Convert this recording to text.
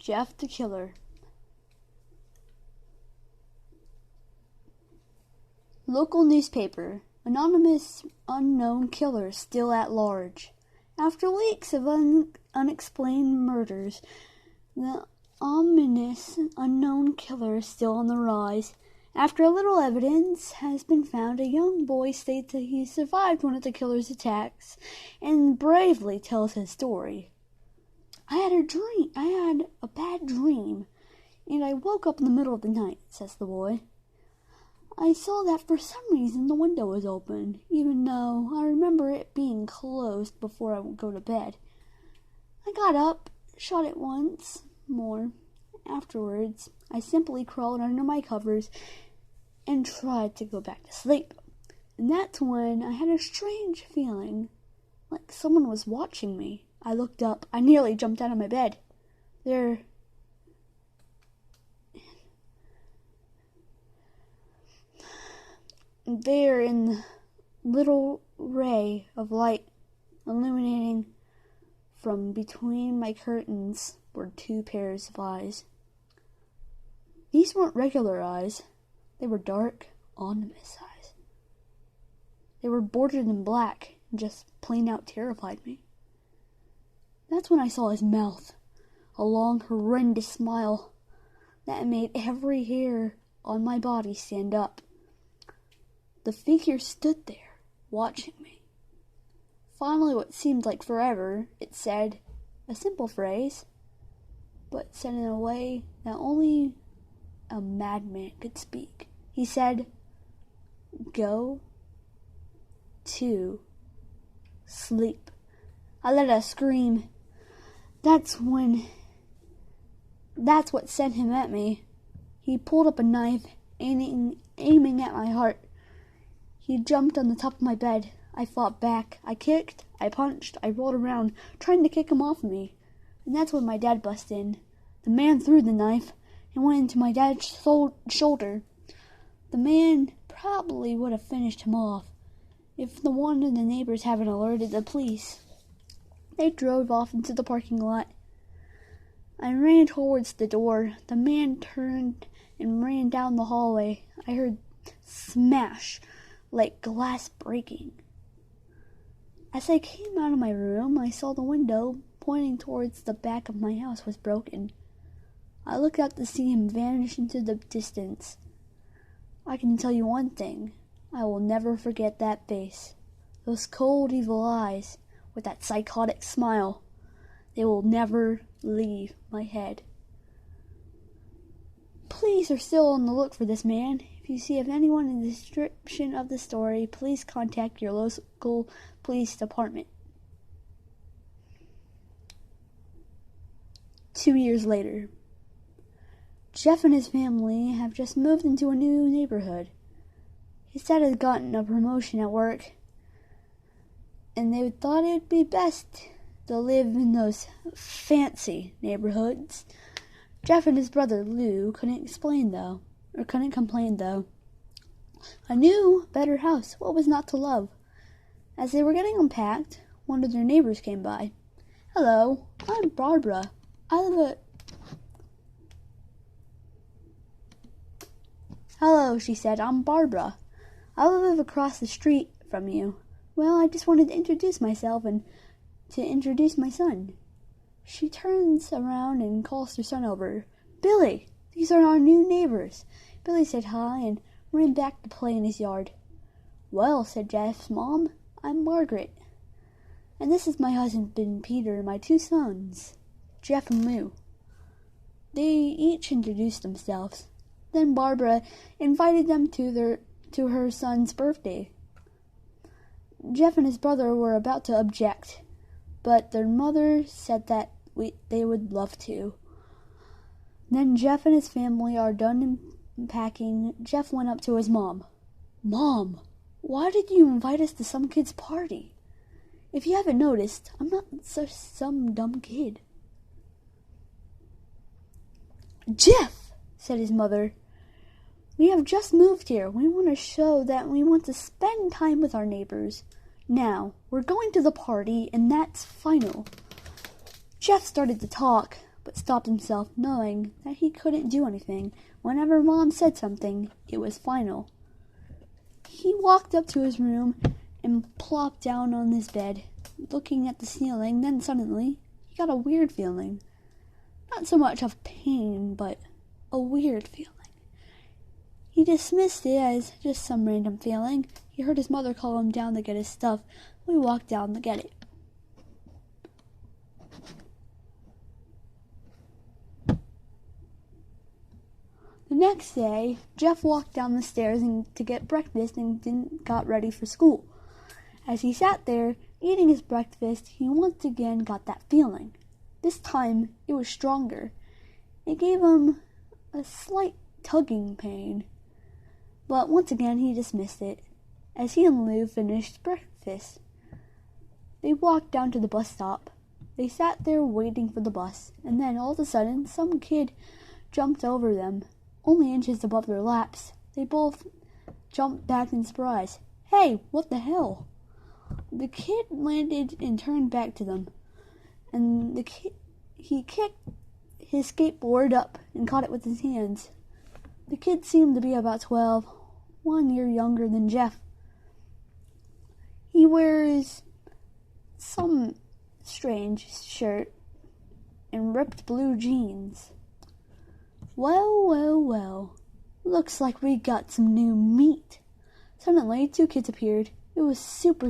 Jeff the Killer. Local newspaper. Anonymous unknown killer still at large. After weeks of unexplained murders, the ominous unknown killer is still on the rise. After a little evidence has been found, a young boy states that he survived one of the killer's attacks and bravely tells his story. I had a bad dream, and I woke up in the middle of the night, says the boy. I saw that for some reason the window was open, even though I remember it being closed before I would go to bed. I got up, shut it once more. Afterwards, I simply crawled under my covers and tried to go back to sleep. And that's when I had a strange feeling, like someone was watching me. I looked up. I nearly jumped out of my bed. There in the little ray of light illuminating from between my curtains were two pairs of eyes. These weren't regular eyes. They were dark, ominous eyes. They were bordered in black and just plain out terrified me. That's when I saw his mouth, a long, horrendous smile that made every hair on my body stand up. The figure stood there, watching me. Finally, what seemed like forever, it said a simple phrase, but said in a way that only a madman could speak. He said, "Go to sleep." I let out a scream. That's what sent him at me. He pulled up a knife, aiming at my heart. He jumped on the top of my bed. I fought back. I kicked, I punched, I rolled around, trying to kick him off of me. And that's when my dad busted in. The man threw the knife and went into my dad's shoulder. The man probably would have finished him off if the one of the neighbors hadn't alerted the police. They drove off into the parking lot. I ran towards the door. The man turned and ran down the hallway. I heard smash, like glass breaking. As I came out of my room, I saw the window pointing towards the back of my house was broken. I looked out to see him vanish into the distance. I can tell you one thing. I will never forget that face. Those cold, evil eyes with that psychotic smile. They will never leave my head. Police are still on the look for this man. If you see anyone in the description of the story, please contact your local police department. 2 years later, Jeff and his family have just moved into a new neighborhood. His dad had gotten a promotion at work, and they thought it would be best to live in those fancy neighborhoods. Jeff and his brother Lou couldn't complain though. A new, better house, what was not to love? As they were getting unpacked, one of their neighbors came by. "Hello, I'm Barbara. Hello, she said, "I'm Barbara. I live across the street from you. Well, I just wanted to introduce myself and to introduce my son." She turns around and calls her son over. "Billy, these are our new neighbors." Billy said hi and ran back to play in his yard. "Well," said Jeff's mom, "I'm Margaret. And this is my husband Peter and my two sons, Jeff and Lou." They each introduced themselves. Then Barbara invited them to her son's birthday. Jeff and his brother were about to object, but their mother said that they would love to. Then Jeff and his family are done unpacking. Jeff went up to his mom. "Mom, why did you invite us to some kid's party? If you haven't noticed, I'm not some dumb kid." "Jeff," said his mother, "we have just moved here. We want to show that we want to spend time with our neighbors. Now, we're going to the party, and that's final." Jeff started to talk, but stopped himself, knowing that he couldn't do anything. Whenever Mom said something, it was final. He walked up to his room and plopped down on his bed, looking at the ceiling. Then suddenly, he got a weird feeling. Not so much of pain, but a weird feeling. He dismissed it as just some random feeling. He heard his mother call him down to get his stuff. We walked down to get it. The next day, Jeff walked down the stairs to get breakfast and got ready for school. As he sat there, eating his breakfast, he once again got that feeling. This time, it was stronger. It gave him a slight tugging pain. But once again, he dismissed it, as he and Lou finished breakfast. They walked down to the bus stop. They sat there waiting for the bus, and then all of a sudden, some kid jumped over them, only inches above their laps. They both jumped back in surprise. "Hey, what the hell?" The kid landed and turned back to them, and he kicked his skateboard up and caught it with his hands. The kid seemed to be about 12, 1 year younger than Jeff. He wears some strange shirt and ripped blue jeans. Well, looks like we got some new meat. Suddenly, 2 kids appeared. It was super